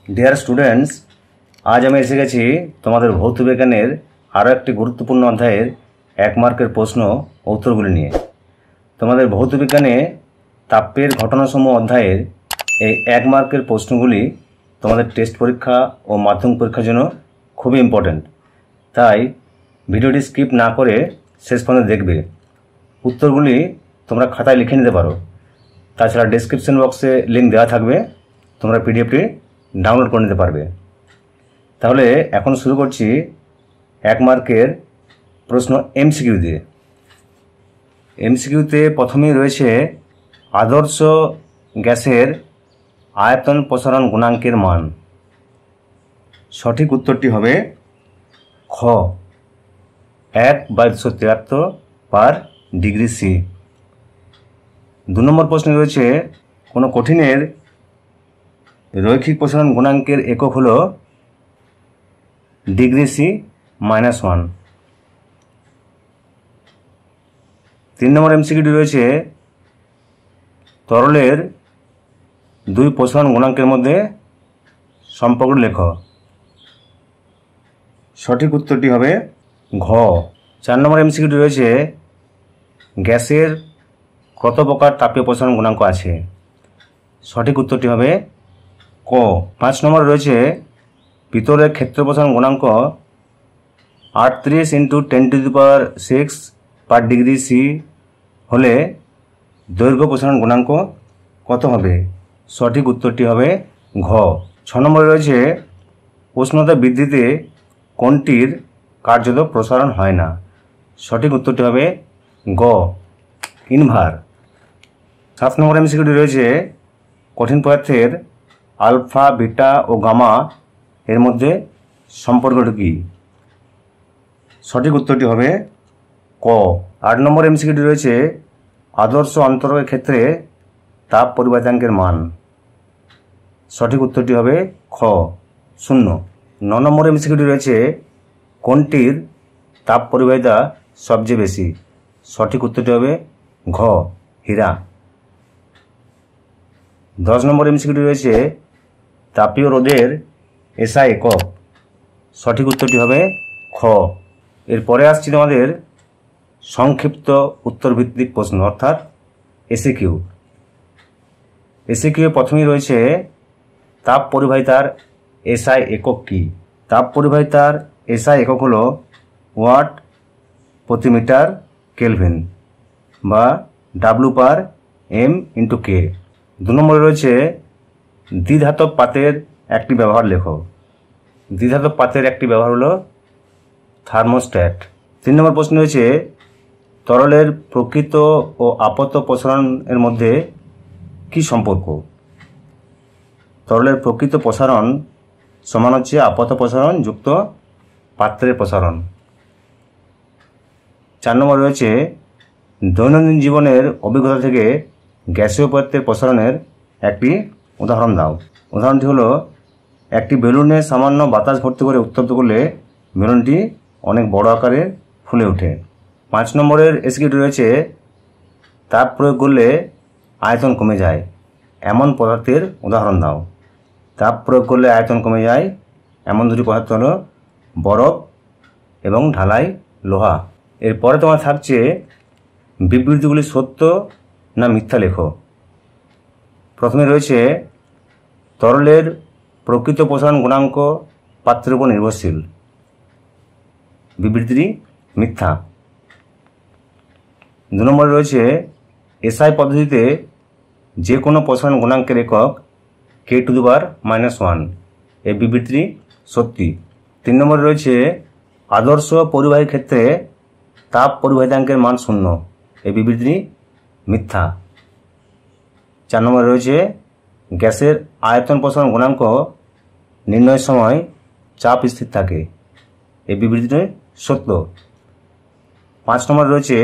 Dear students, आज हमें एसे गेছি তোমাদের ভৌত বিজ্ঞানের আরো একটি গুরুত্বপূর্ণ অধ্যায়ের 1 মার্কের প্রশ্ন ও উত্তরগুলি নিয়ে। তোমাদের ভৌত বিজ্ঞানে তাপের ঘটনাসমূহ অধ্যায়ের এই 1 মার্কের প্রশ্নগুলি তোমাদের টেস্ট পরীক্ষা ও মাধ্যমিক পরীক্ষার জন্য খুবই ইম্পর্টেন্ট। তাই ভিডিওটি স্কিপ না করে শেষ পর্যন্ত দেখবে। উত্তরগুলি তোমরা খাতায় লিখে নিতে পারো। তাছাড়া ডেসক্রিপশন বক্সে লিংক দেওয়া থাকবে, তোমরা পিডিএফটি ডাউনলোড করে নিতে পারবে। তাহলে এখন শুরু করছি 1 মার্কের প্রশ্ন এমসিকিউ দিয়ে। এমসিকিউতে প্রথমেই রয়েছে আদর্শ গ্যাসের আয়তন প্রসারণ গুণাঙ্কের মান। সঠিক উত্তরটি হবে খ 1/273/ডিগ্রি সি। 2 নম্বর প্রশ্নে রয়েছে কোনো কঠিনের রৈখিক প্রসারণ গুণাঙ্কের একক হলো ডিগ্রি সি -1। 3 নম্বর এমসিকিউটি রয়েছে তরলের 2 প্রসারণ গুণাঙ্কের মধ্যে সম্পর্ক লেখ। সঠিক উত্তরটি হবে ঘ। 4 নম্বর এমসিকিউটি রয়েছে গ্যাসের কত প্রকার তাপীয় প্রসারণ গুণাঙ্ক আছে। সঠিক উত্তরটি হবে ক। 5 নম্বর রয়েছে ভিতরের ক্ষেত্র প্রসারণ গুণাঙ্ক 38 × 10⁶/ডিগ্রি সি হলে দৈর্ঘ্য প্রসারণ গুণাঙ্ক কত হবে। সঠিক উত্তরটি হবে ঘ। 6 নম্বরে রয়েছে উষ্ণতা বৃদ্ধিতে কোনটির কার্যত প্রসারণ হয় না। সঠিক উত্তরটি হবে গ ইনভার। 7 নম্বর এমসিকিউটি রয়েছে কঠিন পদার্থের আলফা, বিটা ও গামা এর মধ্যে সম্পর্কটি কী। সঠিক উত্তরটি হবে ক। 8 নম্বর এমসিকিউটি রয়েছে আদর্শ অন্তরকের ক্ষেত্রে তাপ পরিবাহিতাঙ্কের মান। সঠিক উত্তরটি হবে খ 0। 9 নম্বর এমসিকিউটি রয়েছে কোনটির তাপ পরিবাহিতা সবচেয়ে বেশি। সঠিক উত্তরটি হবে ঘ হীরা। 10 নম্বর এমসিকিউটি রয়েছে তাপীয় রোধের এসআই একক। সঠিক উত্তরটি হবে খ। এরপরে আসছি তোমাদের সংক্ষিপ্ত উত্তরভিত্তিক প্রশ্ন অর্থাৎ এসিকিউ। এসিকিউ প্রথমেই রয়েছে তাপ পরিবাহিতার এসআই একক কী। তাপ পরিবাহিতার এসআই একক হলো ওয়াট প্রতি মিটার কেলভিন বা W/m/K। 2 নম্বরে রয়েছে দ্বিধাতব পাতের একটি ব্যবহার লেখো। দ্বিধাতব পাতের একটি ব্যবহার হলো থার্মোস্ট্যাট। 3 নম্বর প্রশ্ন রয়েছে তরলের প্রকৃত ও আপত প্রসারণের মধ্যে কি সম্পর্ক। তরলের প্রকৃত প্রসারণ সমান হচ্ছে আপত প্রসারণ যুক্ত পাত্রের প্রসারণ। 4 নম্বর রয়েছে দৈনন্দিন জীবনের অভিজ্ঞতা থেকে গ্যাসীয় পদার্থের প্রসারণের একটি উদাহরণ দাও। উদাহরণটি হলো একটি বেলুনে সামান্য বাতাস ভর্তি করে উত্তপ্ত করলে বেলুনটি অনেক বড় আকারে ফুলে ওঠে। 5 নম্বরের এসকিউটি রয়েছে তাপ প্রয়োগ করলে আয়তন কমে যায় এমন পদার্থের উদাহরণ দাও। তাপ প্রয়োগ করলে আয়তন কমে যায় এমন দুটি পদার্থ হলো বরফ এবং ঢালাই লোহা। এরপরে তোমার থাকছে বিবৃতিগুলি সত্য না মিথ্যা লেখো। প্রথমে রয়েছে তরলের প্রকৃত প্রসারণ গুণাঙ্ক পাত্রের উপর নির্ভরশীল। বিবৃতিটি মিথ্যা। 2 নম্বরে রয়েছে এসআই পদ্ধতিতে যে কোনো প্রসারণ গুণাঙ্কের একক K⁻⁻1। এই বিবৃতিটি সত্যি। 3 নম্বরে রয়েছে আদর্শ পরিবাহীর ক্ষেত্রে তাপ পরিবাহিতাঙ্কের মান 0। এই বিবৃতিটি মিথ্যা। 4 নম্বরে রয়েছে গ্যাসের আয়তন প্রসারণ গুণাঙ্ক নির্ণয়ের সময় চাপ স্থির থাকে। এই বিবৃতিটি সত্য। 5 নম্বরে রয়েছে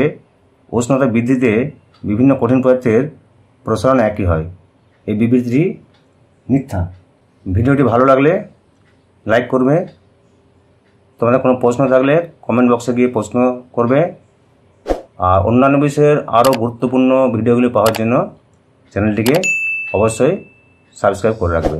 উষ্ণতা বৃদ্ধিতে বিভিন্ন কঠিন পদার্থের প্রসারণ একই হয়। এই বিবৃতিটি মিথ্যা। ভিডিওটি ভালো লাগলে লাইক করবে। তোমাদের কোনো প্রশ্ন থাকলে কমেন্ট বক্সে গিয়ে প্রশ্ন করবে। আর অন্যান্য বিষয়ের আরও গুরুত্বপূর্ণ ভিডিওগুলি পাওয়ার জন্য চ্যানেলটিকে অবশ্যই সাবস্ক্রাইব করে রাখবে।